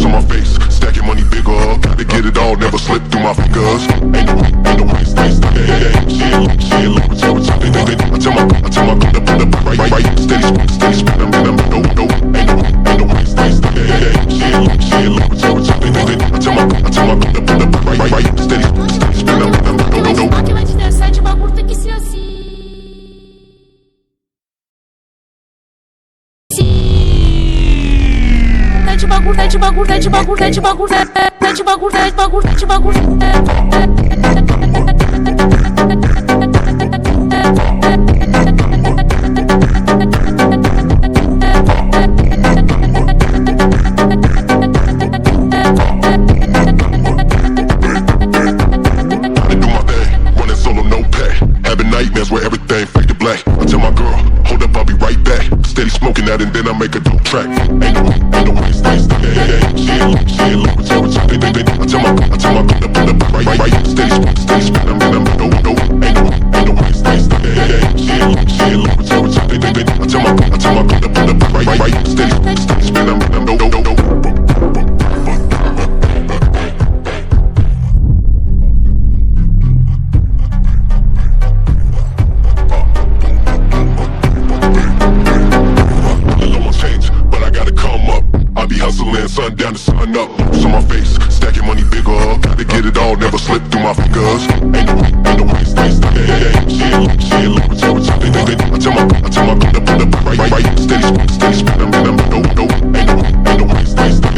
on my face, stacking money bigger. Gotta get it all, never slip through my fingers. Ain't no way to stay stuck. Shit, look what's up. I tell my put up, right, steady spin, I'm no. Ain't no way to stay stuck. Shit, look what's up. I tell my put up, right, steady spin, I'm no. Máquina de 17, o bagulho tem que ser assim. Nightmares where everything fade to black. I tell my girl, hold up, I'll be right back. Steady smoking that and then I make a dope track. Ain't no way to stay stuck. Shit, look what's up. I tell my put up, right, steady spin, I'm no. Ain't no way to stay stuck. Shit, look what's up. I tell my put up, right, steady spin, I'm no. Hustling, sun down to sun up. Loops on my face, stacking money bigger. Gotta get it all, never slip through my fingers. Ain't no way to stay stuck. Shit, look what's up. I tell my put up, right, steady spin, I'm no. Ain't no way to stay stuck.